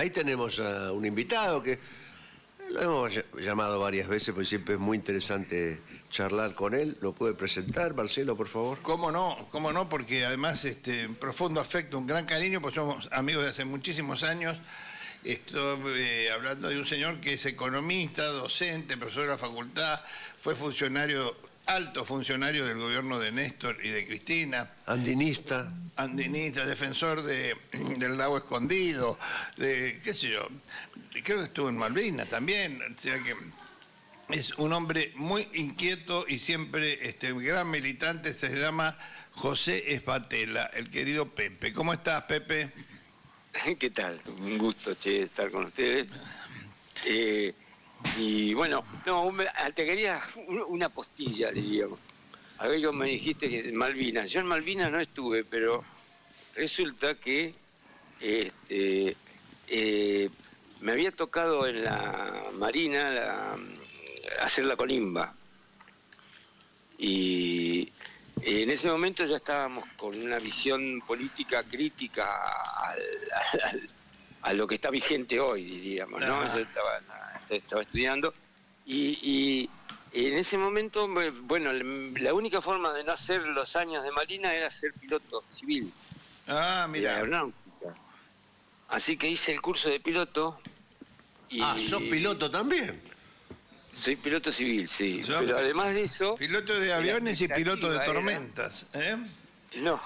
ahí tenemos a un invitado que lo hemos llamado varias veces, porque siempre es muy interesante charlar con él. ¿Lo puede presentar, Marcelo, por favor? Cómo no, porque además un profundo afecto, un gran cariño, pues somos amigos de hace muchísimos años. Estoy hablando de un señor que es economista, docente, profesor de la facultad, fue funcionario, alto funcionario del gobierno de Néstor y de Cristina. Andinista. Andinista, defensor del lago escondido, de qué sé yo, creo que estuvo en Malvinas también, o sea que es un hombre muy inquieto y siempre gran militante. Se llama José Espatela, el querido Pepe. ¿Cómo estás, Pepe? ¿Qué tal? Un gusto, estar con ustedes. Y bueno, no, te quería una postilla, diríamos. A ver, me dijiste que en Malvinas. Yo en Malvinas no estuve, pero resulta que me había tocado en la Marina hacer la colimba. Y en ese momento ya estábamos con una visión política crítica a lo que está vigente hoy, diríamos, ¿no? Yo estaba estudiando y en ese momento, bueno, la única forma de no hacer los años de Marina era ser piloto civil. Ah, mira. Aeronáutica. Así que hice el curso de piloto. ¿Sos piloto también? Soy piloto civil, sí. Pero además de eso... Piloto de aviones y piloto de tormentas, ¿eh? No,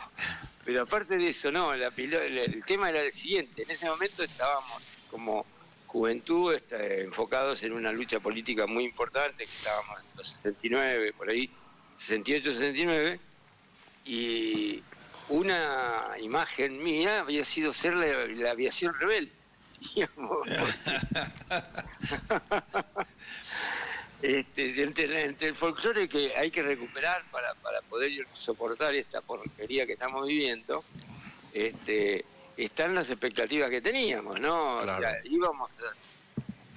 pero aparte de eso, no, el tema era el siguiente. En ese momento estábamos como juventud enfocados en una lucha política muy importante, que estábamos en los 69, por ahí, 68, 69, y una imagen mía había sido ser la aviación rebelde, digamos. Entre el folclore que hay que recuperar para poder soportar esta porquería que estamos viviendo, están las expectativas que teníamos, ¿no? Claro. O sea,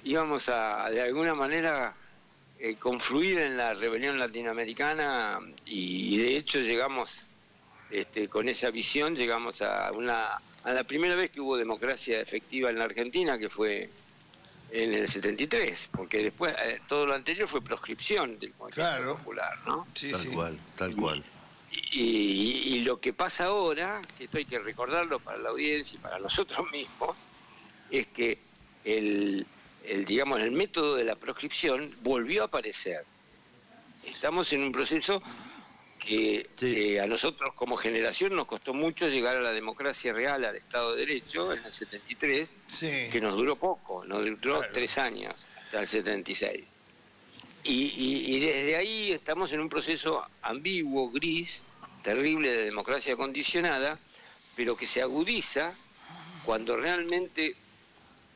íbamos a de alguna manera confluir en la rebelión latinoamericana y de hecho llegamos con esa visión, llegamos a la primera vez que hubo democracia efectiva en la Argentina, que fue en el 73, porque después todo lo anterior fue proscripción del movimiento popular, ¿no? Sí, tal cual. Y lo que pasa ahora, que esto hay que recordarlo para la audiencia y para nosotros mismos, es que el método de la proscripción volvió a aparecer. Estamos en un proceso que a nosotros como generación nos costó mucho llegar a la democracia real, al Estado de Derecho, en el 73, que nos duró poco, nos duró 3 años, hasta el 76. Y desde ahí estamos en un proceso ambiguo, gris, terrible de democracia condicionada, pero que se agudiza cuando realmente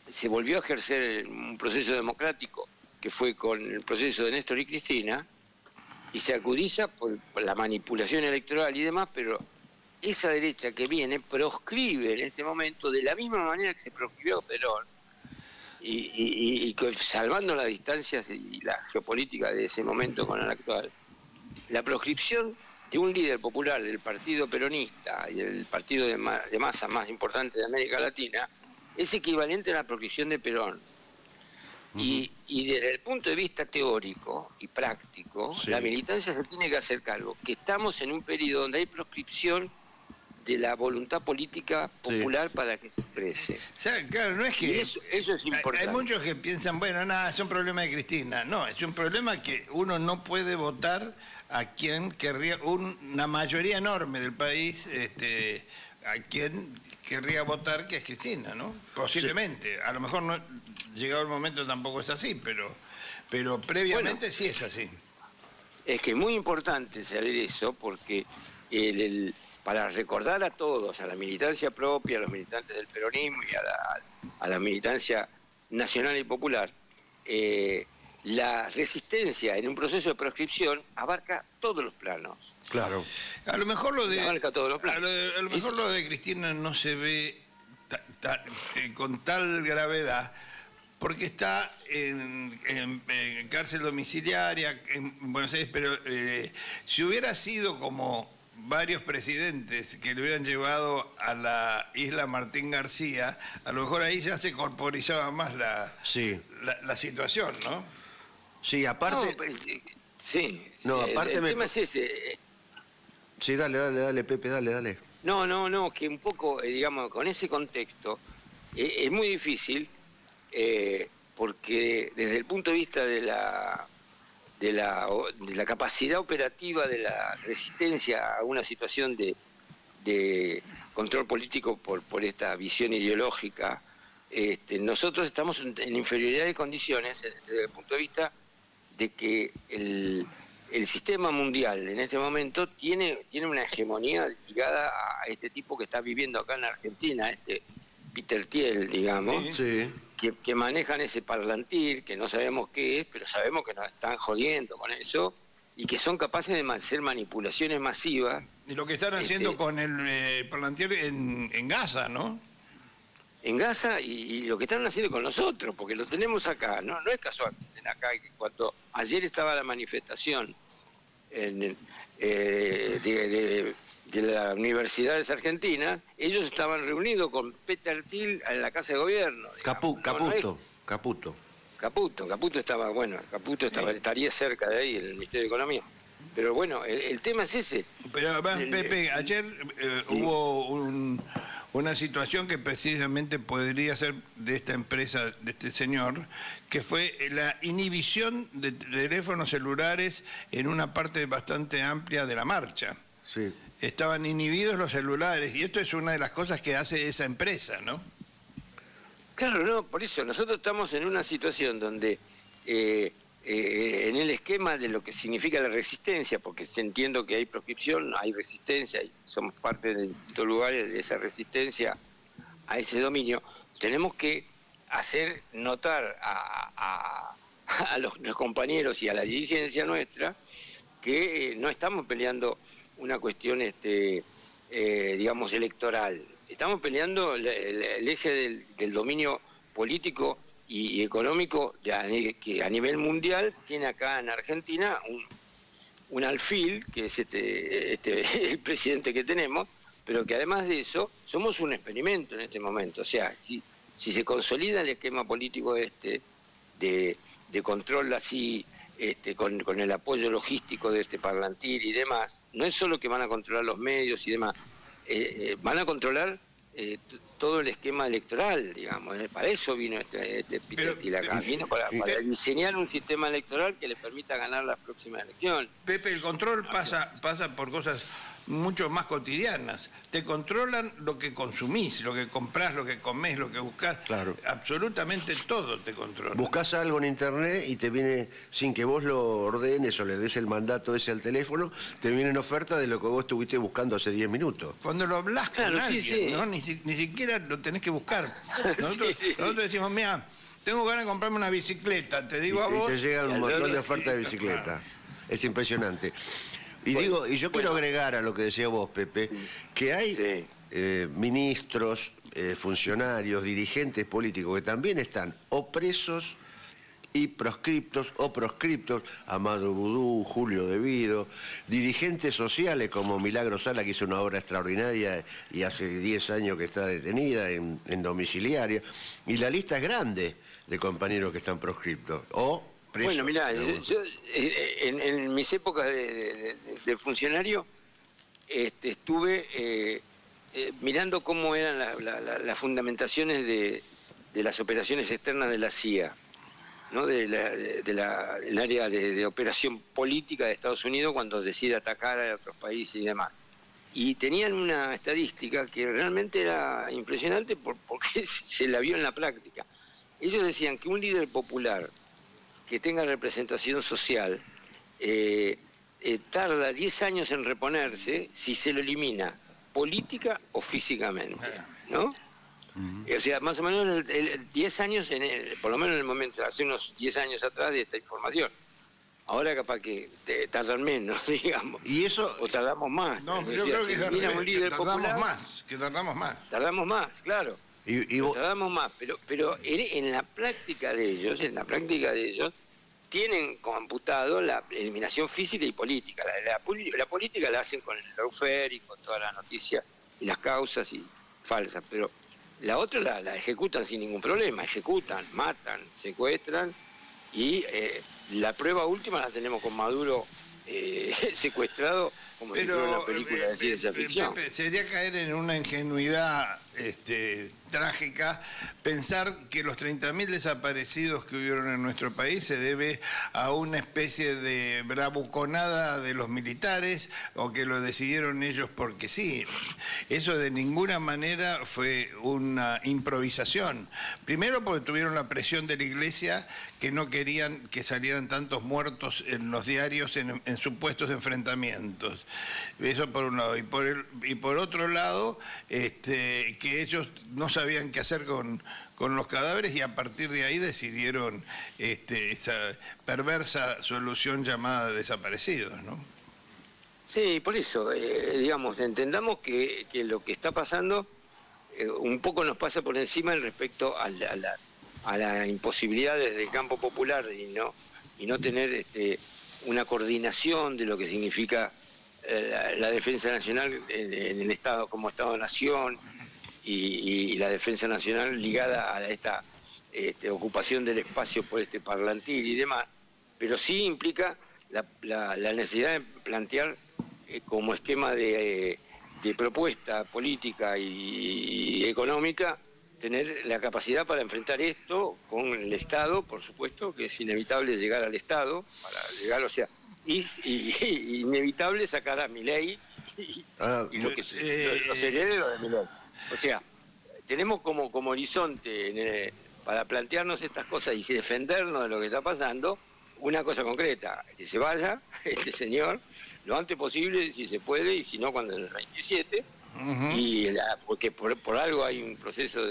se volvió a ejercer un proceso democrático, que fue con el proceso de Néstor y Cristina, y se agudiza por la manipulación electoral y demás, pero esa derecha que viene proscribe en este momento de la misma manera que se proscribió Perón, y salvando las distancias y la geopolítica de ese momento con el actual, la proscripción de un líder popular del partido peronista y del partido de masa más importante de América Latina es equivalente a la proscripción de Perón. Y desde el punto de vista teórico y práctico, la militancia se tiene que hacer cargo que estamos en un periodo donde hay proscripción de la voluntad política popular para que se exprese. O sea, claro, no es que... Eso es importante. Hay muchos que piensan, bueno, nada, es un problema de Cristina. No, es un problema que uno no puede votar a quien querría, una mayoría enorme del país, a quien querría votar, que es Cristina, ¿no? Posiblemente. A lo mejor no... Llegado el momento tampoco es así, pero previamente sí es así. Es que es muy importante saber eso, porque para recordar a todos, a la militancia propia, a los militantes del peronismo y a la militancia nacional y popular, la resistencia en un proceso de proscripción abarca todos los planos. Claro. A lo mejor lo de abarca todos los planos. A lo mejor lo de Cristina no se ve con tal gravedad, porque está en cárcel domiciliaria en Buenos Aires, pero si hubiera sido como varios presidentes que le hubieran llevado a la isla Martín García, a lo mejor ahí ya se corporizaba más Sí, la situación, ¿no? sí, aparte... No, sí. No, aparte el tema es ese. Sí, dale, Pepe, dale. No, que un poco, digamos, con ese contexto, es muy difícil, porque desde el punto de vista de la capacidad operativa de la resistencia a una situación de control político por esta visión ideológica, nosotros estamos en inferioridad de condiciones desde el punto de vista de que el sistema mundial en este momento tiene una hegemonía ligada a este tipo que está viviendo acá en Argentina, Peter Thiel, digamos, Sí. que manejan ese parlantir, que no sabemos qué es, pero sabemos que nos están jodiendo con eso, y que son capaces de hacer manipulaciones masivas. Y lo que están haciendo con el parlantier en Gaza, ¿no? En Gaza y lo que están haciendo con nosotros, porque lo tenemos acá, no es casual, acá cuando ayer estaba la manifestación de las universidades argentinas, ellos estaban reunidos con Peter Thiel en la Casa de Gobierno. Caputo estaba, estaría cerca de ahí, en el Ministerio de Economía. Pero bueno, el tema es ese. Pero además, Pepe, ayer hubo una situación que precisamente podría ser de esta empresa, de este señor, que fue la inhibición de teléfonos celulares en una parte bastante amplia de la marcha. Sí. Estaban inhibidos los celulares, y esto es una de las cosas que hace esa empresa, ¿no? Claro, no, por eso nosotros estamos en una situación donde en el esquema de lo que significa la resistencia, porque entiendo que hay proscripción, hay resistencia, y somos parte de distintos lugares de esa resistencia a ese dominio, tenemos que hacer notar a los compañeros y a la dirigencia nuestra que no estamos peleando una cuestión, digamos, electoral. Estamos peleando el eje del dominio político y económico que a nivel mundial tiene acá en Argentina un alfil, que es el presidente que tenemos, pero que además de eso somos un experimento en este momento. O sea, si se consolida el esquema político de control así, con el apoyo logístico de este parlantir y demás, no es solo que van a controlar los medios y demás, van a controlar todo el esquema electoral, digamos. Para eso vino este Peter Thiel acá. Vino para diseñar un sistema electoral que le permita ganar las próximas elecciones. Pepe, el control pasa por cosas mucho más cotidianas. Te controlan lo que consumís, lo que comprás, lo que comés, lo que buscás. Claro. Absolutamente todo te controla. Buscás algo en internet y te viene, sin que vos lo ordenes o le des el mandato ese al teléfono, te viene en oferta de lo que vos estuviste buscando hace 10 minutos. Cuando lo hablas con alguien, sí. ¿no? Ni siquiera lo tenés que buscar. Nosotros decimos, mira, tengo ganas de comprarme una bicicleta, te digo a vos. Y te llegan un montón de ofertas de bicicleta. Claro. Es impresionante. Y yo quiero agregar a lo que decía vos, Pepe, que hay ministros, funcionarios, dirigentes políticos que también están o presos y proscriptos o proscriptos, Amado Vudú, Julio Devido, dirigentes sociales como Milagro Sala, que hizo una obra extraordinaria y hace 10 años que está detenida en domiciliaria, y la lista es grande de compañeros que están proscriptos o presos. Bueno, mirá, yo en mis épocas de funcionario estuve mirando cómo eran las fundamentaciones de las operaciones externas de la CIA, ¿no? del área de operación política de Estados Unidos cuando decide atacar a otros países y demás. Y tenían una estadística que realmente era impresionante porque se la vio en la práctica. Ellos decían que un líder popular que tenga representación social tarda 10 años en reponerse si se lo elimina política o físicamente, ¿no? O sea, más o menos 10 años, por lo menos en el momento, hace unos 10 años atrás de esta información. Ahora capaz que tardan menos, digamos. Y eso... O tardamos más. No, yo creo que tardamos más. Tardamos más, claro. Y vos... Tardamos más, pero en la práctica de ellos, tienen computado la eliminación física y política. La política la hacen con el lawfare y con todas las noticias y las causas y falsas, pero la otra la ejecutan sin ningún problema, ejecutan, matan, secuestran, y la prueba última la tenemos con Maduro secuestrado, como si fuera una película de ciencia ficción. Sería caer en una ingenuidad trágica pensar que los 30.000 desaparecidos que hubieron en nuestro país se debe a una especie de bravuconada de los militares o que lo decidieron ellos porque sí. Eso de ninguna manera fue una improvisación. Primero porque tuvieron la presión de la Iglesia, que no querían que salieran tantos muertos en los diarios en supuestos enfrentamientos. Eso por un lado. Y por otro lado, que ellos no sabían qué hacer con los cadáveres, y a partir de ahí decidieron esta perversa solución llamada desaparecidos, ¿no? Sí, por eso, digamos, entendamos que lo que está pasando un poco nos pasa por encima en respecto a la imposibilidad desde el campo popular y no tener una coordinación de lo que significa la defensa nacional en el Estado como Estado-Nación, y la defensa nacional ligada a esta ocupación del espacio por este parlantil y demás, pero sí implica la necesidad de plantear como esquema de propuesta política y económica, tener la capacidad para enfrentar esto con el Estado, por supuesto, que es inevitable llegar al Estado, para llegar, o sea, y inevitable sacar a Milei y los herederos de Milei. O sea, tenemos como horizonte para plantearnos estas cosas y defendernos de lo que está pasando, una cosa concreta: que se vaya este señor lo antes posible, si se puede, y si no, cuando en el 27, porque por algo hay un proceso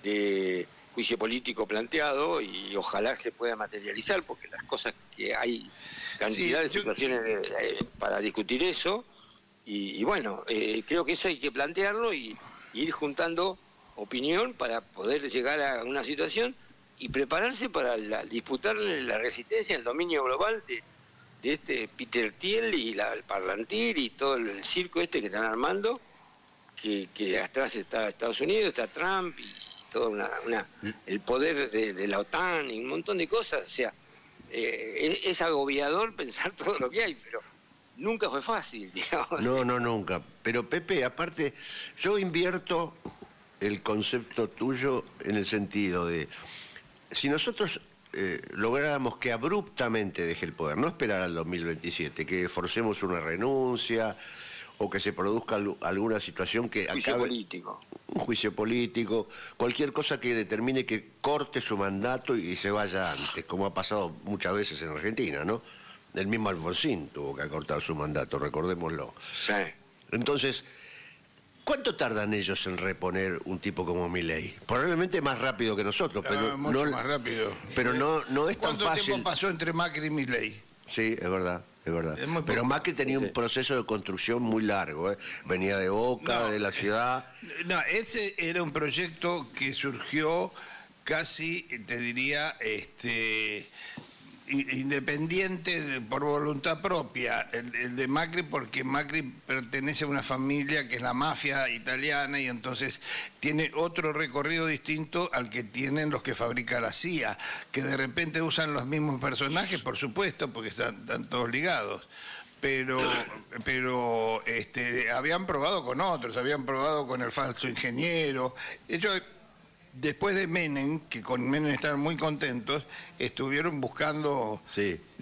de juicio político planteado, y ojalá se pueda materializar, porque las cosas que hay cantidad de situaciones para discutir eso, y bueno, creo que eso hay que plantearlo y ir juntando opinión para poder llegar a una situación y prepararse para disputar la resistencia, el dominio global de este Peter Thiel y el Parlantir y todo el circo que están armando, que atrás está Estados Unidos, está Trump y todo el poder de la OTAN y un montón de cosas. O sea, es agobiador pensar todo lo que hay, pero nunca fue fácil, digamos. No, nunca. Pero Pepe, aparte, yo invierto el concepto tuyo en el sentido de, si nosotros lográramos que abruptamente deje el poder, no esperar al 2027, que forcemos una renuncia o que se produzca alguna situación que acabe... Un juicio político, cualquier cosa que determine que corte su mandato y se vaya antes, como ha pasado muchas veces en Argentina, ¿no? El mismo Alfonsín tuvo que acortar su mandato, recordémoslo. Sí. Entonces, ¿cuánto tardan ellos en reponer un tipo como Milei? Probablemente más rápido que nosotros, pero mucho más rápido. Pero no es tan fácil. ¿Cuánto tiempo pasó entre Macri y Milei? Sí, es verdad. Pero Macri tenía un proceso de construcción muy largo, ¿eh? Venía de Boca, de la ciudad. No, ese era un proyecto que surgió casi, te diría, independiente por voluntad propia, el de Macri, porque Macri pertenece a una familia que es la mafia italiana, y entonces tiene otro recorrido distinto al que tienen los que fabrica la CIA, que de repente usan los mismos personajes, por supuesto, porque están todos ligados. Pero habían probado con otros, habían probado con el falso ingeniero. Ellos, después de Menem, que con Menem estaban muy contentos, estuvieron buscando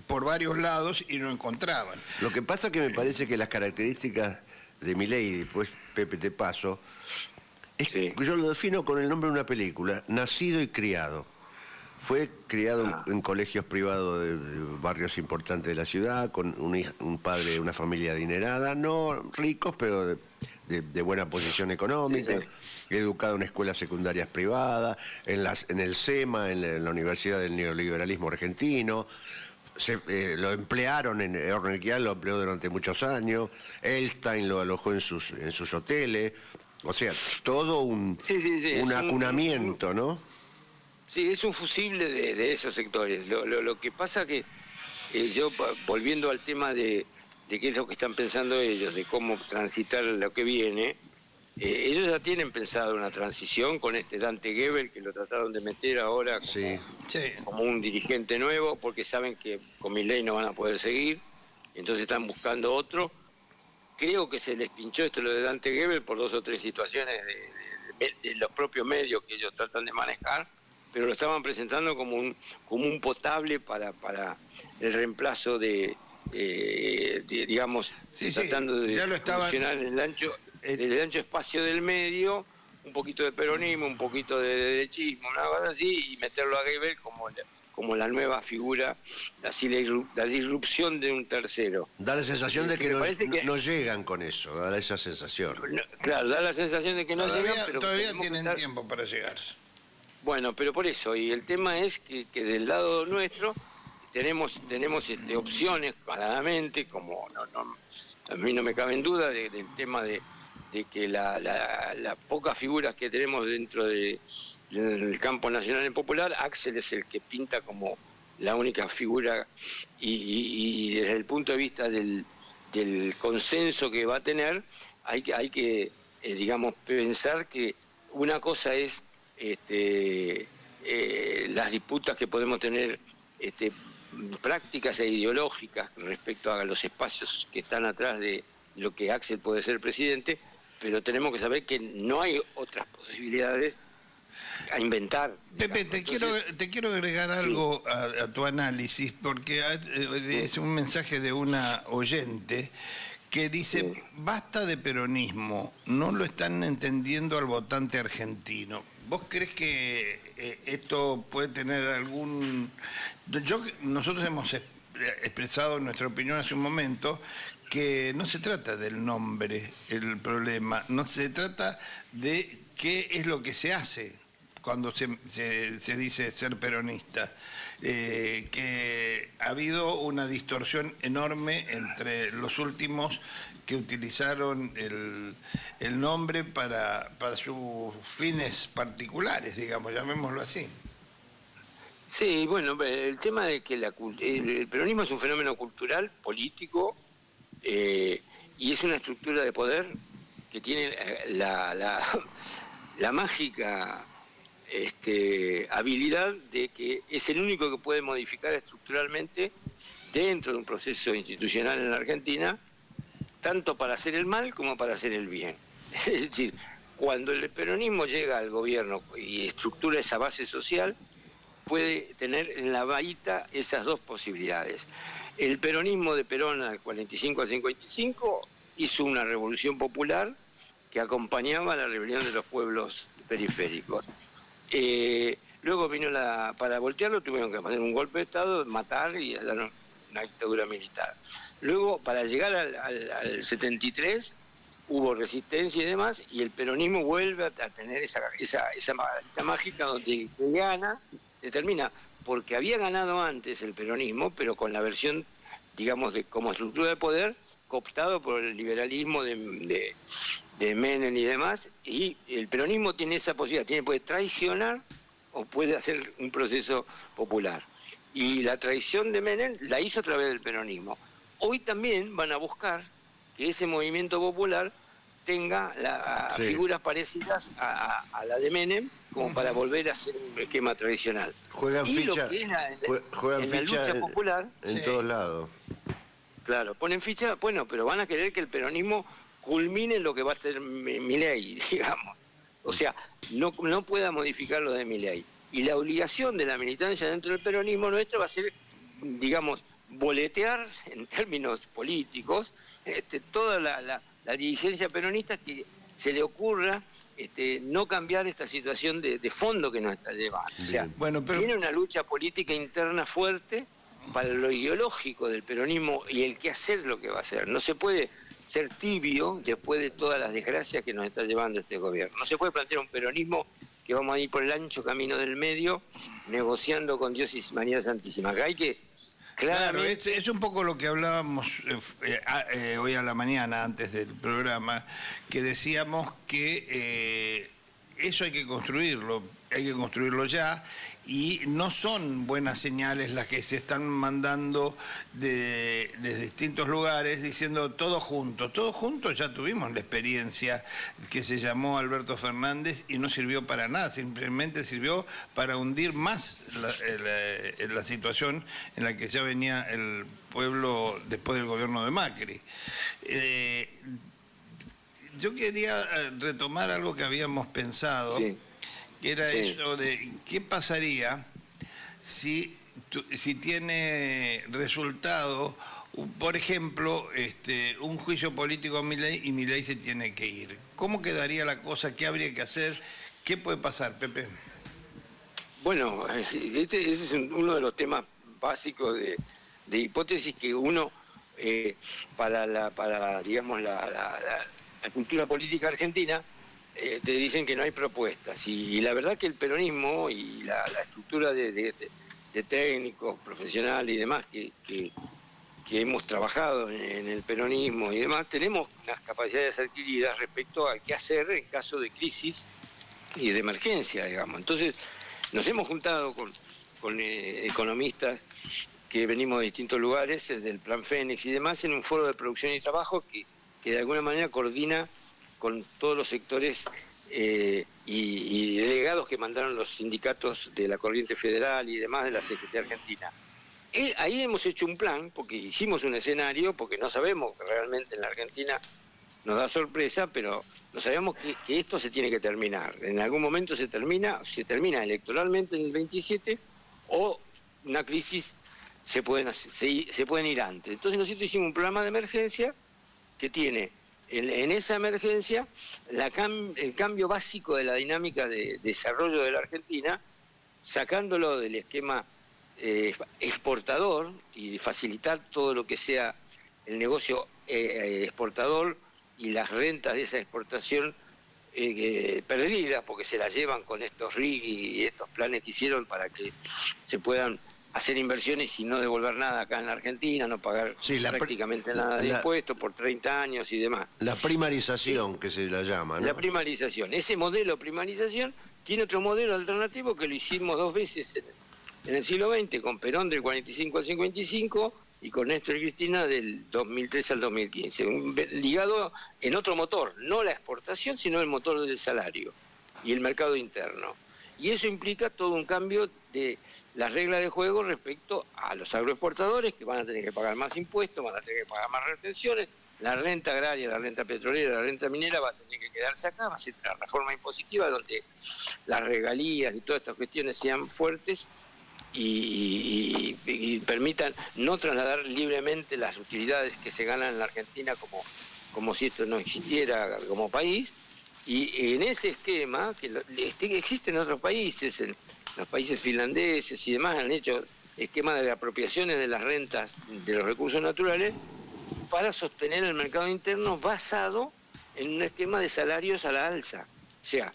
por varios lados y no encontraban. Lo que pasa que me parece que las características de Milei, y después Pepe te paso, yo lo defino con el nombre de una película: Nacido y Criado. Fue criado en colegios privados de barrios importantes de la ciudad, con un padre, una familia adinerada, no ricos, pero de buena posición económica. Educado en escuelas secundarias privadas, en el SEMA, en la Universidad del Neoliberalismo Argentino. Lo emplearon en Ornequial, lo empleó durante muchos años. Elstein lo alojó en sus hoteles. O sea, todo un acunamiento, ¿no? Sí, es un fusible de esos sectores. Lo que pasa que yo, volviendo al tema de qué es lo que están pensando ellos, de cómo transitar lo que viene, ellos ya tienen pensado una transición con este Dante Gebel, que lo trataron de meter ahora como un dirigente nuevo, porque saben que con Milei no van a poder seguir, entonces están buscando otro. Creo que se les pinchó esto lo de Dante Gebel por 2 o 3 situaciones de los propios medios que ellos tratan de manejar, pero lo estaban presentando como un potable para el reemplazo digamos, tratando de funcionar en el ancho espacio del medio, un poquito de peronismo, un poquito de derechismo, una cosa así, y meterlo a Gebel como la nueva figura, la disrupción de un tercero. Da la sensación de que no llegan con eso, da esa sensación. Claro, da la sensación de que no llegan, pero todavía tienen tiempo para llegar. Bueno, pero por eso, y el tema es que del lado nuestro tenemos opciones, claramente, como a mí no me cabe en duda del tema de que las pocas figuras que tenemos dentro del campo nacional y popular, Axel es el que pinta como la única figura y desde el punto de vista del consenso que va a tener, hay que digamos, pensar que una cosa es las disputas que podemos tener prácticas e ideológicas respecto a los espacios que están atrás de lo que Axel puede ser presidente, pero tenemos que saber que no hay otras posibilidades a inventar. Pepe, te quiero agregar algo a tu análisis, porque es un mensaje de una oyente que dice, basta de peronismo, no lo están entendiendo al votante argentino. ¿Vos crees que esto puede tener algún...? Nosotros hemos expresado nuestra opinión hace un momento, que no se trata del nombre el problema, no se trata de qué es lo que se hace cuando se dice ser peronista. Que ha habido una distorsión enorme entre los últimos que utilizaron el nombre para sus fines particulares, digamos, llamémoslo así. Sí, bueno, el tema de que el peronismo es un fenómeno cultural, político, y es una estructura de poder que tiene la mágica habilidad de que es el único que puede modificar estructuralmente dentro de un proceso institucional en la Argentina, tanto para hacer el mal como para hacer el bien. Es decir, cuando el peronismo llega al gobierno y estructura esa base social, puede tener en la bahita esas dos posibilidades. El peronismo de Perón al 45 al 55 hizo una revolución popular que acompañaba a la rebelión de los pueblos periféricos. Luego vino para voltearlo tuvieron que poner un golpe de Estado, matar y dar una dictadura militar. Luego, para llegar al 73, hubo resistencia y demás, y el peronismo vuelve a tener esa varita mágica donde gana, determina, porque había ganado antes el peronismo, pero con la versión, digamos, como estructura de poder, cooptado por el liberalismo de Menem y demás, y el peronismo tiene esa posibilidad, puede traicionar o puede hacer un proceso popular. Y la traición de Menem la hizo a través del peronismo. Hoy también van a buscar que ese movimiento popular tenga figuras parecidas a la de Menem, como para volver a hacer un esquema tradicional. Juegan ficha la lucha popular en todos lados. Claro, ponen ficha, bueno, pero van a querer que el peronismo culmine lo que va a ser Milei, digamos. O sea, no pueda modificar lo de Milei. Y la obligación de la militancia dentro del peronismo nuestro va a ser, digamos, boletear en términos políticos toda la dirigencia peronista que se le ocurra no cambiar esta situación de fondo que nos está llevando. O sea, tiene una lucha política interna fuerte para lo ideológico del peronismo y el qué hacer lo que va a hacer. No se puede ser tibio después de todas las desgracias que nos está llevando este gobierno. No se puede plantear un peronismo que vamos a ir por el ancho camino del medio negociando con Dios y María Santísima. Acá hay que... Claro, es un poco lo que hablábamos hoy a la mañana antes del programa, que decíamos que eso hay que construirlo. hay que construirlo ya, y no son buenas señales las que se están mandando desde distintos lugares diciendo todo junto ya tuvimos la experiencia que se llamó Alberto Fernández y no sirvió para nada, simplemente sirvió para hundir más la situación en la que ya venía el pueblo después del gobierno de Macri. Yo quería retomar algo que habíamos pensado, sí, que era eso de qué pasaría si tiene resultado, por ejemplo, un juicio político a Milei y Milei se tiene que ir. ¿Cómo quedaría la cosa? ¿Qué habría que hacer? ¿Qué puede pasar, Pepe? Bueno, ese es uno de los temas básicos de hipótesis que uno, para digamos, la cultura política argentina, te dicen que no hay propuestas. Y la verdad que el peronismo y la estructura de técnicos, profesionales y demás que hemos trabajado en el peronismo y demás, tenemos unas capacidades adquiridas respecto a qué hacer en caso de crisis y de emergencia, digamos. Entonces, nos hemos juntado con economistas que venimos de distintos lugares, del Plan Fénix y demás, en un foro de producción y trabajo que de alguna manera coordina con todos los sectores y delegados que mandaron los sindicatos de la Corriente Federal y demás de la Secretaría Argentina. Ahí hemos hecho un plan, porque hicimos un escenario, porque no sabemos que realmente en la Argentina nos da sorpresa, pero no sabemos que esto se tiene que terminar. En algún momento se termina electoralmente en el 27, o una crisis se pueden ir antes. Entonces nosotros hicimos un programa de emergencia que tiene en esa emergencia el cambio básico de la dinámica de desarrollo de la Argentina, sacándolo del esquema exportador y facilitar todo lo que sea el negocio exportador y las rentas de esa exportación perdidas, porque se las llevan con estos RIG y estos planes que hicieron para que se puedan hacer inversiones y no devolver nada acá en la Argentina, no pagar prácticamente nada de impuestos por 30 años y demás. La primarización, que se la llama, ¿no? La primarización. Ese modelo primarización tiene otro modelo alternativo que lo hicimos 2 veces en el siglo XX, con Perón del 45 al 55 y con Néstor y Cristina del 2003 al 2015, ligado en otro motor, no la exportación, sino el motor del salario y el mercado interno. Y eso implica todo un cambio de las reglas de juego respecto a los agroexportadores, que van a tener que pagar más impuestos, van a tener que pagar más retenciones, la renta agraria, la renta petrolera, la renta minera va a tener que quedarse acá, va a ser una reforma impositiva donde las regalías y todas estas cuestiones sean fuertes y permitan no trasladar libremente las utilidades que se ganan en la Argentina como si esto no existiera como país. Y en ese esquema, que existe en otros países, en los países finlandeses y demás, han hecho esquemas de apropiaciones de las rentas de los recursos naturales para sostener el mercado interno basado en un esquema de salarios a la alza. O sea,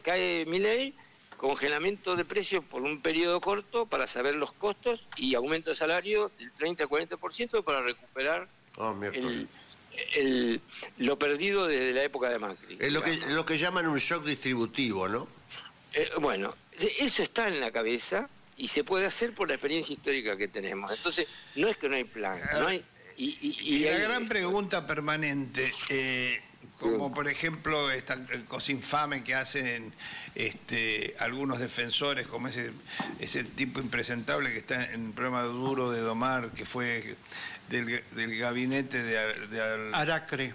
cae Milei, congelamiento de precios por un periodo corto para saber los costos y aumento de salarios del 30 al 40% para recuperar lo perdido desde la época de Macri. Es lo que llaman un shock distributivo, ¿no? Bueno, eso está en la cabeza y se puede hacer por la experiencia histórica que tenemos. Entonces, no es que no hay plan, no hay... Y la gran pregunta permanente, como por ejemplo esta cosa infame que hacen algunos defensores, como ese tipo impresentable que está en el programa Duro de Domar, que fue del gabinete de Aracre,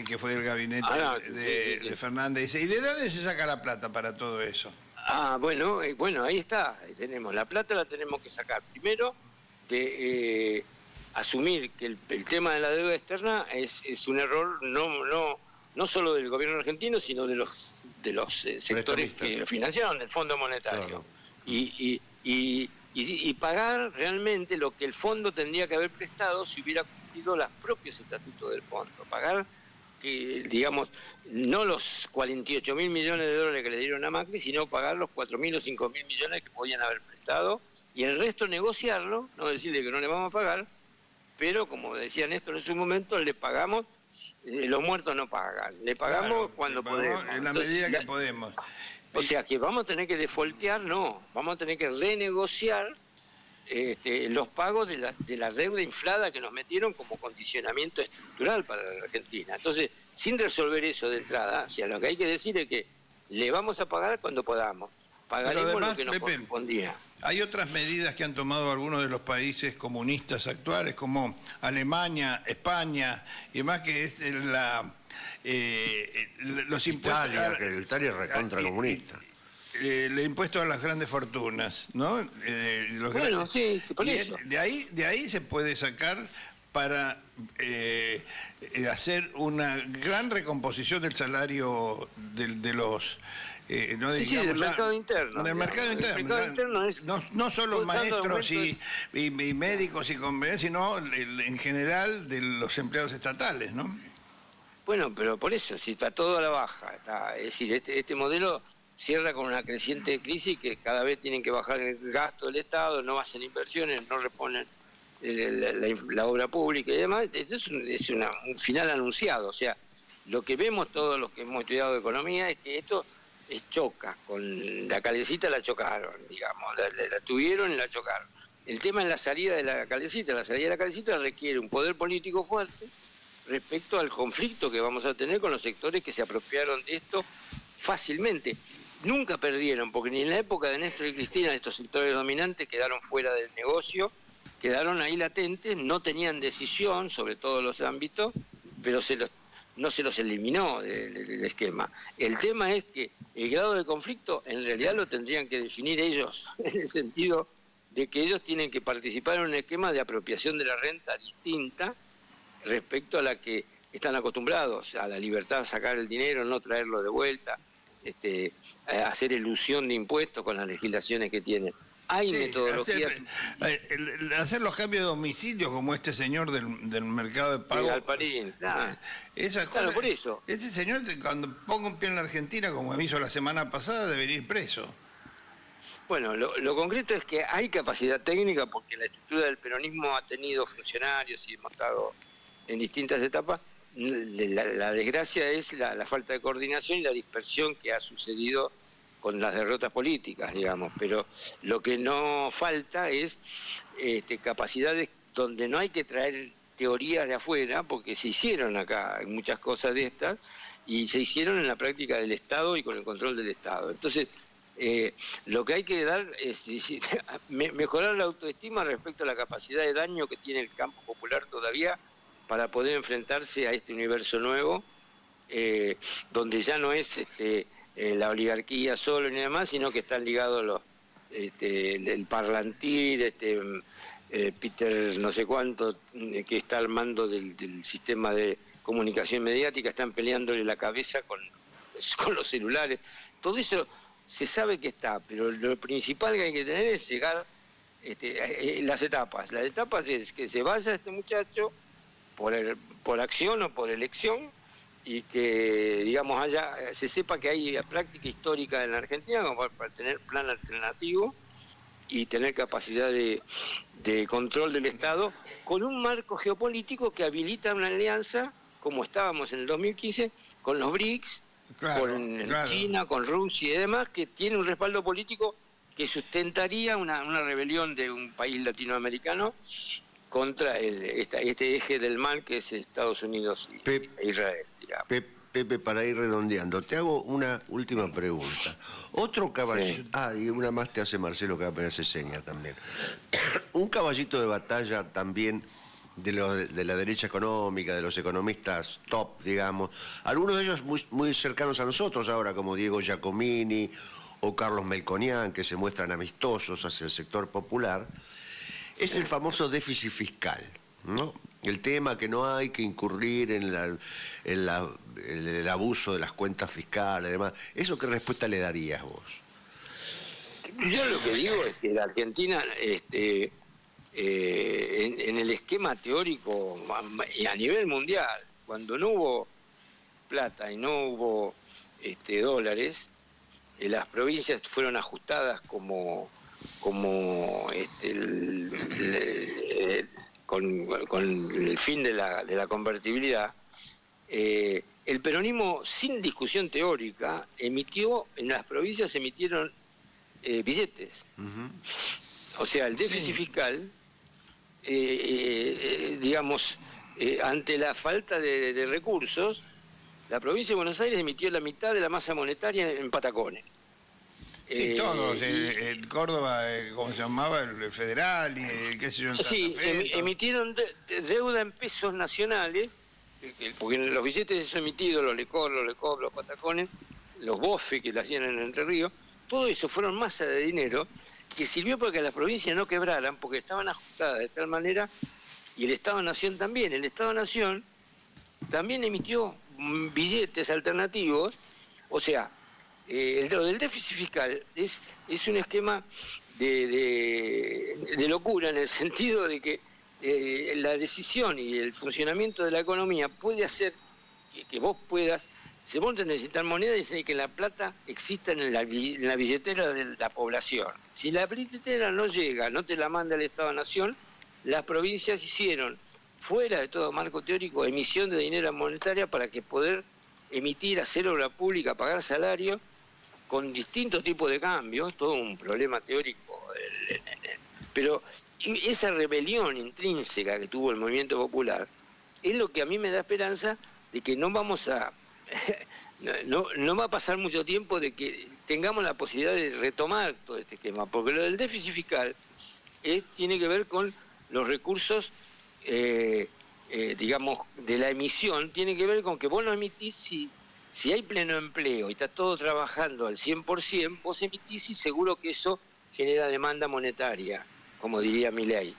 que fue del gabinete de Fernández. ¿Y de dónde se saca la plata para todo eso? Bueno, ahí está, ahí tenemos. La plata la tenemos que sacar primero de asumir que el tema de la deuda externa es un error no solo del gobierno argentino, sino de los sectores que lo financiaron, del Fondo Monetario. Claro. Y pagar realmente lo que el fondo tendría que haber prestado si hubiera cumplido los propios estatutos del fondo. Pagar, digamos, no los 48.000 millones de dólares que le dieron a Macri, sino pagar los 4.000 o 5.000 millones que podían haber prestado, y el resto negociarlo, no decirle que no le vamos a pagar, pero como decía Néstor en su momento, le pagamos, los muertos no pagan, le pagamos cuando podemos. En la medida que podemos. O sea que vamos a tener que defoltear, no, vamos a tener que renegociar los pagos de la deuda inflada que nos metieron como condicionamiento estructural para la Argentina. Entonces, sin resolver eso de entrada, o sea, lo que hay que decir es que le vamos a pagar cuando podamos. Pagaremos además, lo que nos correspondía. Hay otras medidas que han tomado algunos de los países comunistas actuales, como Alemania, España, y demás, que es los impuestos... Italia es recontra comunista. El impuesto a las grandes fortunas, ¿no? Bueno, sí, por eso. De ahí se puede sacar para hacer una gran recomposición del salario de los... del mercado interno. Del mercado interno. El mercado interno es... No solo maestros y médicos y convenios, sino en general de los empleados estatales, ¿no? Bueno, pero por eso, si está todo a la baja, es decir, este modelo cierra con una creciente crisis que cada vez tienen que bajar el gasto del Estado, no hacen inversiones, no reponen la obra pública y demás. Esto es un final anunciado. O sea, lo que vemos todos los que hemos estudiado economía es que esto choca, con la Calecita la chocaron, digamos, la tuvieron y la chocaron. El tema es la salida de la Calecita. La salida de la Calecita requiere un poder político fuerte respecto al conflicto que vamos a tener con los sectores que se apropiaron de esto fácilmente. Nunca perdieron, porque ni en la época de Néstor y Cristina estos sectores dominantes quedaron fuera del negocio, quedaron ahí latentes, no tenían decisión sobre todos los ámbitos, pero no se los eliminó del esquema. El tema es que el grado de conflicto en realidad lo tendrían que definir ellos, en el sentido de que ellos tienen que participar en un esquema de apropiación de la renta distinta respecto a la que están acostumbrados, a la libertad de sacar el dinero, no traerlo de vuelta, hacer elusión de impuestos con las legislaciones que tienen. Hay metodologías... Hacer los cambios de domicilio como este señor del mercado de pago. Galparín, claro. Claro, por eso. Ese señor, cuando ponga un pie en la Argentina, como hizo la semana pasada, debería ir preso. Bueno, lo concreto es que hay capacidad técnica porque la estructura del peronismo ha tenido funcionarios y hemos estado en distintas etapas. La desgracia es la falta de coordinación y la dispersión que ha sucedido con las derrotas políticas, digamos, pero lo que no falta es capacidades donde no hay que traer teorías de afuera, porque se hicieron acá muchas cosas de estas, y se hicieron en la práctica del Estado y con el control del Estado. Entonces, lo que hay que dar es mejorar la autoestima respecto a la capacidad de daño que tiene el campo popular todavía para poder enfrentarse a este universo nuevo, donde ya no es la oligarquía solo ni nada más, sino que están ligados el Parlantir, Peter no sé cuánto, que está al mando del sistema de comunicación mediática, están peleándole la cabeza con los celulares. Todo eso se sabe que está, pero lo principal que hay que tener es llegar las etapas. Las etapas es que se vaya este muchacho por acción o por elección, y que, digamos, se sepa que hay práctica histórica en la Argentina como para tener plan alternativo y tener capacidad de control del Estado con un marco geopolítico que habilita una alianza, como estábamos en el 2015, con los BRICS, con China, con Rusia y demás, que tiene un respaldo político que sustentaría una rebelión de un país latinoamericano contra este eje del mal que es Estados Unidos e Israel. Pepe, para ir redondeando, te hago una última pregunta. Otro caballito... Sí. Y una más te hace Marcelo, que me hace seña también. Un caballito de batalla también de la derecha económica, de los economistas top, digamos. Algunos de ellos muy cercanos a nosotros ahora, como Diego Giacomini o Carlos Melconian, que se muestran amistosos hacia el sector popular, es el famoso déficit fiscal, ¿no? El tema que no hay que incurrir en el abuso de las cuentas fiscales, además. ¿Eso qué respuesta le darías vos? Yo lo que digo es que la Argentina, en el esquema teórico y a nivel mundial, cuando no hubo plata y no hubo dólares, las provincias fueron ajustadas con el fin de la convertibilidad, el peronismo, sin discusión teórica, emitió, en las provincias emitieron billetes. O sea, el déficit fiscal, digamos, ante la falta de recursos, la provincia de Buenos Aires emitió la mitad de la masa monetaria en patacones. Sí, todos, el Córdoba, ¿cómo se llamaba? El Federal y el qué sé yo, el Santa Sí, Fe, emitieron deuda en pesos nacionales, porque los billetes esos emitidos, los Lecor, los patacones, los bofe que la hacían en Entre Ríos, todo eso fueron masas de dinero que sirvió para que las provincias no quebraran, porque estaban ajustadas de tal manera, y el Estado-Nación también. El Estado-Nación también emitió billetes alternativos, o sea, lo del déficit fiscal es un esquema de locura, en el sentido de que la decisión y el funcionamiento de la economía puede hacer que vos puedas, si vos necesitas moneda, y que la plata exista en la billetera de la población. Si la billetera no llega, no te la manda el Estado-Nación, las provincias hicieron, fuera de todo marco teórico, emisión de dinero monetaria para que poder emitir, hacer obra pública, pagar salario, con distintos tipos de cambios, todo un problema teórico. Pero esa rebelión intrínseca que tuvo el movimiento popular es lo que a mí me da esperanza de que no vamos a... no va a pasar mucho tiempo de que tengamos la posibilidad de retomar todo este esquema, porque lo del déficit fiscal tiene que ver con los recursos, digamos, de la emisión, tiene que ver con que vos no emitís si hay pleno empleo y está todo trabajando al 100%, vos emitís y seguro que eso genera demanda monetaria, como diría Milei.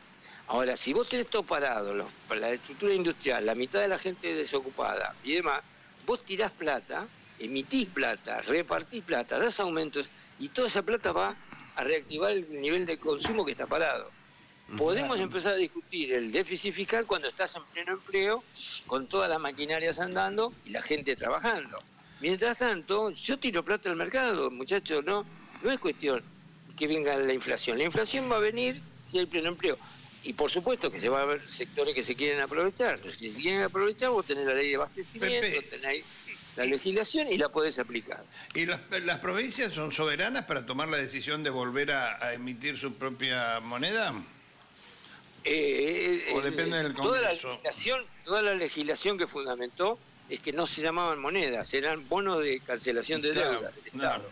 Ahora, si vos tenés todo parado, la estructura industrial, la mitad de la gente desocupada y demás, vos tirás plata, emitís plata, repartís plata, das aumentos y toda esa plata va a reactivar el nivel de consumo que está parado. Podemos empezar a discutir el déficit fiscal cuando estás en pleno empleo, con todas las maquinarias andando y la gente trabajando. Mientras tanto, yo tiro plata al mercado, muchachos, no es cuestión que venga la inflación. La inflación va a venir si hay pleno empleo. Y por supuesto que se va a ver sectores que se quieren aprovechar. Los que se quieren aprovechar, vos tenés la ley de abastecimiento, tenés la legislación y la podés aplicar. ¿Y las provincias son soberanas para tomar la decisión de volver a emitir su propia moneda? ¿O depende del Congreso? Toda la legislación que fundamentó es que no se llamaban monedas, eran bonos de cancelación de deuda del Estado.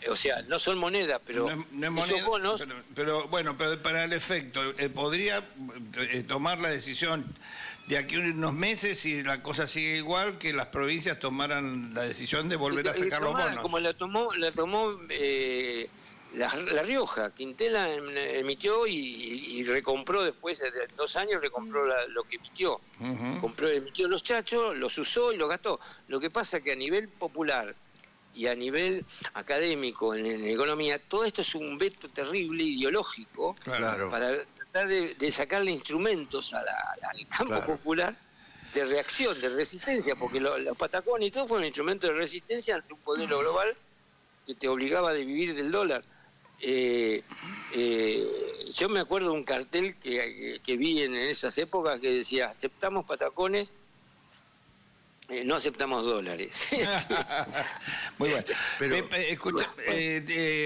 O sea, no son monedas, pero no es moneda, esos bonos... pero para el efecto, ¿podría tomar la decisión de aquí a unos meses, si la cosa sigue igual, que las provincias tomaran la decisión de volver a sacar los bonos? Como la tomó La Rioja, Quintela emitió y recompró después de 2 años, recompró lo que emitió. Emitió los chachos, los usó y los gastó. Lo que pasa es que a nivel popular y a nivel académico, en economía, todo esto es un veto terrible, ideológico, Claro. para tratar de sacarle instrumentos al campo popular de reacción, de resistencia, porque los patacones y todo fueron instrumentos de resistencia ante un modelo global que te obligaba a vivir del dólar. Yo me acuerdo de un cartel que vi en esas épocas que decía: aceptamos patacones, no aceptamos dólares. Muy bueno. Pero, Pepe, escucha,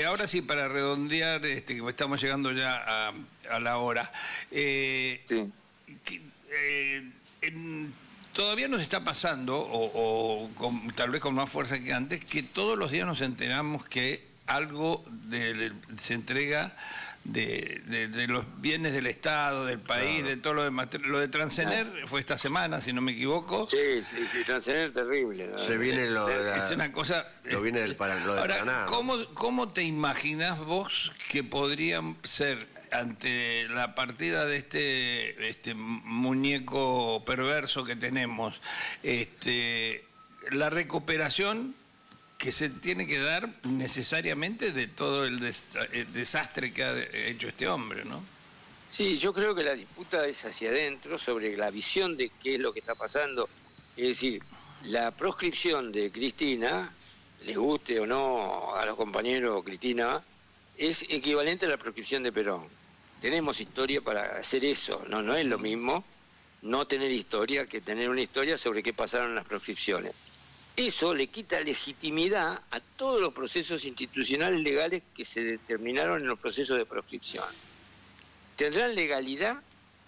ahora sí, para redondear, que estamos llegando ya a la hora. Sí. Todavía nos está pasando, tal vez con más fuerza que antes, que todos los días nos enteramos que algo se entrega de los bienes del Estado, del país, de todo lo demás. Lo de Transener fue esta semana, si no me equivoco. Sí, Transener terrible, ¿no? Se viene es una cosa... Lo viene del Paraná. ¿Cómo te imaginás vos que podrían ser, ante la partida de este muñeco perverso que tenemos, la recuperación que se tiene que dar necesariamente de todo el desastre que ha hecho este hombre, ¿no? Sí, yo creo que la disputa es hacia adentro, sobre la visión de qué es lo que está pasando. Es decir, la proscripción de Cristina, les guste o no a los compañeros Cristina, es equivalente a la proscripción de Perón. Tenemos historia para hacer eso, no es lo mismo, no tener historia que tener una historia sobre qué pasaron las proscripciones. Eso le quita legitimidad a todos los procesos institucionales legales que se determinaron en los procesos de proscripción. Tendrán legalidad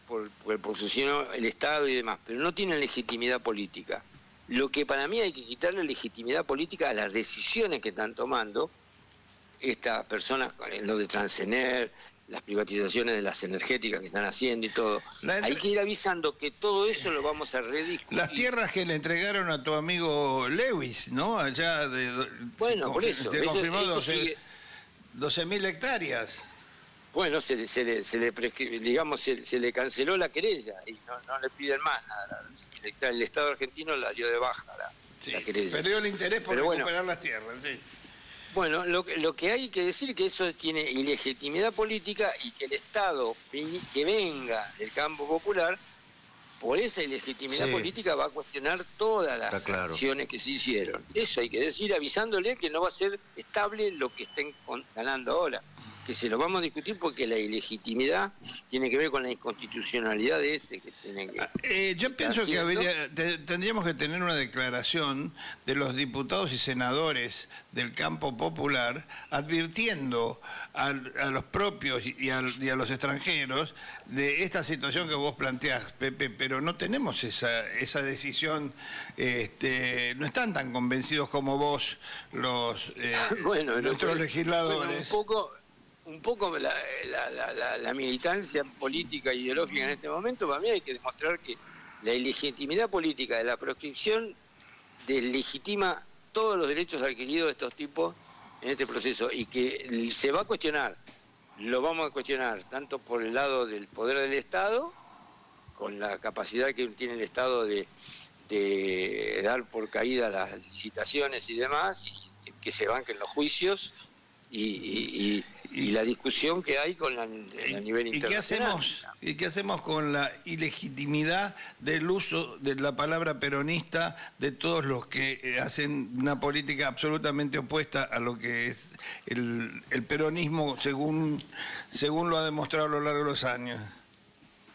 por posicionó el Estado y demás, pero no tienen legitimidad política. Lo que para mí hay que quitarle legitimidad política a las decisiones que están tomando estas personas, lo de Transener, las privatizaciones de las energéticas que están haciendo y todo. Hay que ir avisando que todo eso lo vamos a rediscutir. Las tierras que le entregaron a tu amigo Lewis, ¿no? Allá bueno, por eso. Se confirmó eso 12.000 hectáreas. Bueno, se le canceló la querella y no le piden más nada. El Estado argentino la dio de baja la querella. Perdió el interés por recuperar las tierras, sí. Bueno, lo que hay que decir es que eso tiene ilegitimidad política y que el Estado que venga del campo popular, por esa ilegitimidad política va a cuestionar todas las acciones que se hicieron. Eso hay que decir, avisándole que no va a ser estable lo que estén ganando ahora. Que se lo vamos a discutir porque la ilegitimidad tiene que ver con la inconstitucionalidad de que tienen que... yo pienso que tendríamos que tener una declaración de los diputados y senadores del campo popular advirtiendo a los propios y a los extranjeros de esta situación que vos planteás, Pepe, pero no tenemos esa decisión, no están tan convencidos como vos nuestros legisladores. Un poco la militancia política e ideológica en este momento, para mí hay que demostrar que la ilegitimidad política de la proscripción deslegitima todos los derechos adquiridos de estos tipos en este proceso y que se va a cuestionar, lo vamos a cuestionar tanto por el lado del poder del Estado, con la capacidad que tiene el Estado de dar por caída las licitaciones y demás, y que se banquen los juicios, y la discusión que hay a nivel internacional. ¿Y qué hacemos con la ilegitimidad del uso de la palabra peronista de todos los que hacen una política absolutamente opuesta a lo que es el peronismo según lo ha demostrado a lo largo de los años?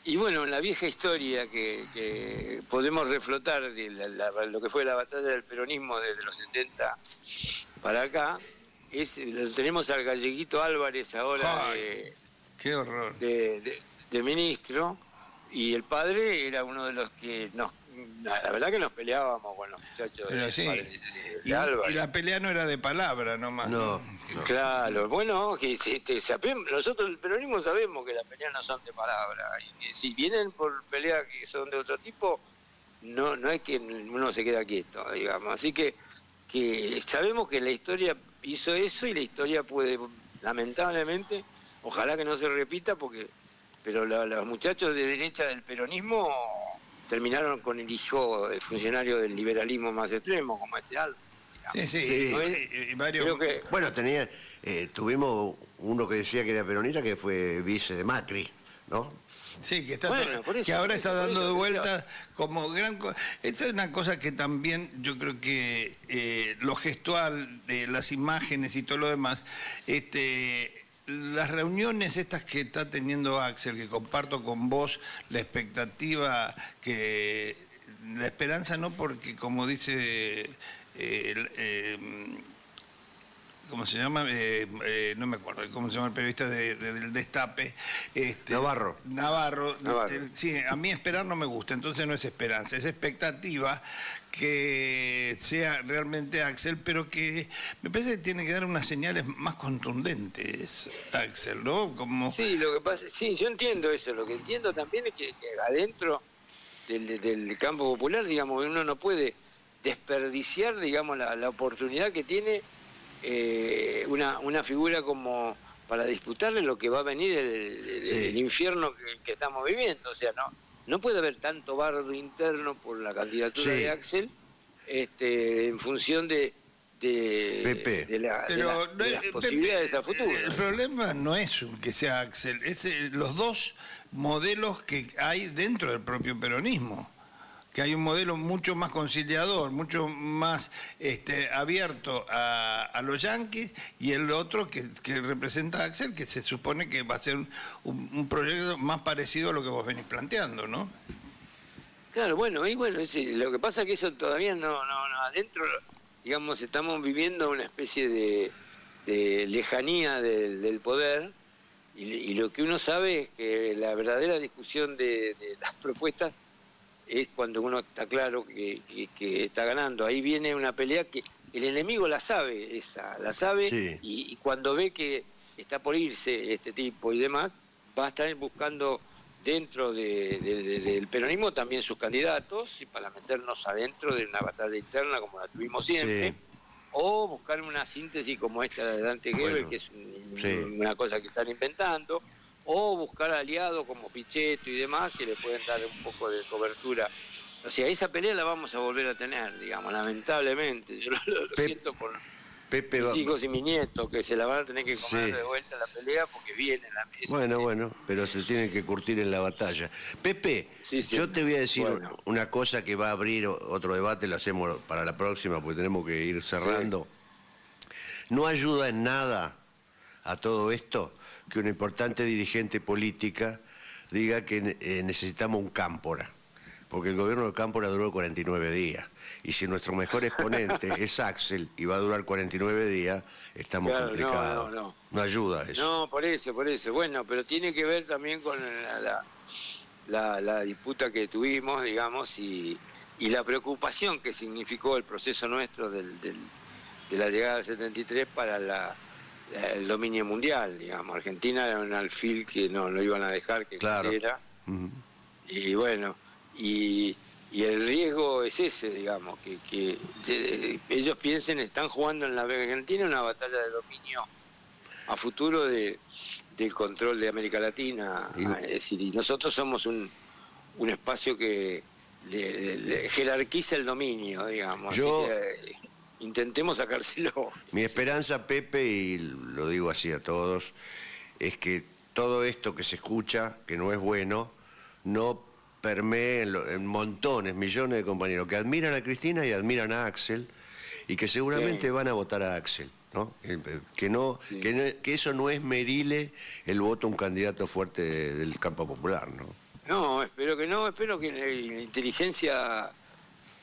Y bueno, la vieja historia que podemos reflotar de lo que fue la batalla del peronismo desde los 70 para acá, tenemos al galleguito Álvarez ahora qué horror. De ministro, y el padre era uno de los que la verdad que nos peleábamos con los muchachos de Álvarez. Y la pelea no era de palabra nomás. No. Claro, bueno, que nosotros el peronismo sabemos que las peleas no son de palabra, y que si vienen por peleas que son de otro tipo, no es que uno se queda quieto, digamos. Así que sabemos que la historia hizo eso y la historia puede, lamentablemente, ojalá que no se repita, pero los muchachos de derecha del peronismo terminaron con el hijo del funcionario del liberalismo más extremo, como Álvarez. Sí. Creo que, bueno, tuvimos uno que decía que era peronista, que fue vice de Macri, ¿no? Sí, que ahora está dando de vuelta como gran cosa. Esta es una cosa que también yo creo que lo gestual de las imágenes y todo lo demás, las reuniones estas que está teniendo Axel, que comparto con vos, la expectativa, la esperanza no, porque como dice... ¿cómo se llama? No me acuerdo cómo se llama el periodista del Destape. Navarro. Sí, a mí esperar no me gusta, entonces no es esperanza, es expectativa que sea realmente Axel, pero que me parece que tiene que dar unas señales más contundentes, Axel, ¿no? Sí, lo que pasa, sí, yo entiendo eso, lo que entiendo también es que adentro del campo popular, digamos, uno no puede desperdiciar, digamos, la oportunidad que tiene una figura como para disputarle lo que va a venir el infierno que estamos viviendo. O sea, no puede haber tanto bardo interno por la candidatura de Axel en función de las posibilidades a futuro. El problema no es que sea Axel, es los dos modelos que hay dentro del propio peronismo. Que hay un modelo mucho más conciliador, mucho más abierto a los yanquis, y el otro que representa a Axel, que se supone que va a ser un proyecto más parecido a lo que vos venís planteando, ¿no? Claro, bueno, y bueno, lo que pasa es que eso todavía no, adentro, digamos, estamos viviendo una especie de lejanía del poder, y lo que uno sabe es que la verdadera discusión de las propuestas es cuando uno está claro que está ganando. Ahí viene una pelea que el enemigo la sabe, la sabe, Sí. y cuando ve que está por irse este tipo y demás, va a estar buscando dentro del peronismo también sus candidatos, y para meternos adentro de una batalla interna como la tuvimos siempre, Sí. o buscar una síntesis como esta de Dante Gebel, Bueno, que es sí. una cosa que están inventando, o buscar aliados como Pichetto y demás que le pueden dar un poco de cobertura. O sea, esa pelea la vamos a volver a tener, digamos, lamentablemente. Yo lo siento por Pepe mis hijos y mis nietos, que se la van a tener que comer Sí. de vuelta la pelea porque viene la mesa. Bueno, pero se tienen que curtir en la batalla. Pepe, Sí, sí. yo te voy a decir Bueno. una cosa que va a abrir otro debate, lo hacemos para la próxima porque tenemos que ir cerrando. No ayuda en nada a todo esto que una importante dirigente política diga que necesitamos un Cámpora, porque el gobierno de Cámpora duró 49 días. Y si nuestro mejor exponente es Axel y va a durar 49 días, estamos Claro, complicados. No ayuda eso. No, por eso. Bueno, pero tiene que ver también con la disputa que tuvimos, digamos, y la preocupación que significó el proceso nuestro de la llegada del 73 para el dominio mundial, digamos. Argentina era un alfil que no lo iban a dejar que Claro. creciera. Ujú. Y bueno, y el riesgo es ese, digamos, que ellos piensen, están jugando en la Argentina una batalla de dominio a futuro del control de América Latina. Es decir, y nosotros somos un espacio que le jerarquiza el dominio, digamos. Yo- Así que, intentemos sacárselo. Mi esperanza, Pepe, y lo digo así a todos, es que todo esto que se escucha, que no es bueno, no permee en montones, millones de compañeros que admiran a Cristina y admiran a Axel y que seguramente Sí. van a votar a Axel, ¿no? Sí. Que eso no esmerile el voto a un candidato fuerte del campo popular, ¿no? No, espero que la inteligencia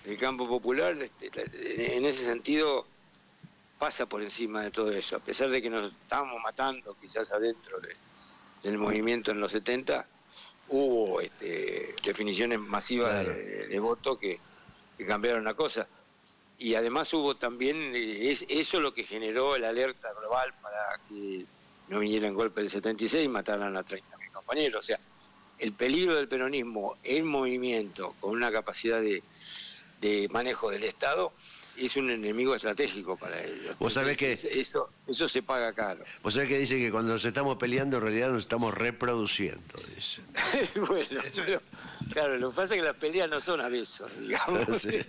del campo popular en ese sentido pasa por encima de todo eso, a pesar de que nos estábamos matando quizás adentro del movimiento en los 70, hubo definiciones masivas Claro. de voto que cambiaron la cosa. Y además hubo también, eso lo que generó la alerta global para que no viniera en golpe del 76 y mataran a 30.000 compañeros. O sea, el peligro del peronismo en movimiento, con una capacidad de manejo del Estado, es un enemigo estratégico para ellos. Vos sabés que- Eso se paga caro. Vos sabés que dice que cuando nos estamos peleando en realidad nos estamos reproduciendo, dice. Bueno, pero, claro, lo que pasa es que las peleas no son a besos, digamos. Sí.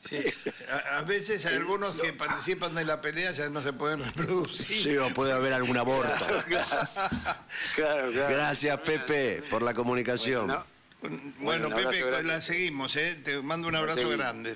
Sí. A veces hay algunos que participan de la pelea ya no se pueden reproducir. Sí, o puede haber algún aborto. Claro. Gracias, Pepe, por la comunicación. Bueno, Bueno, un abrazo Pepe, grande. la seguimos, ¿eh? Te mando un abrazo seguimos. grande.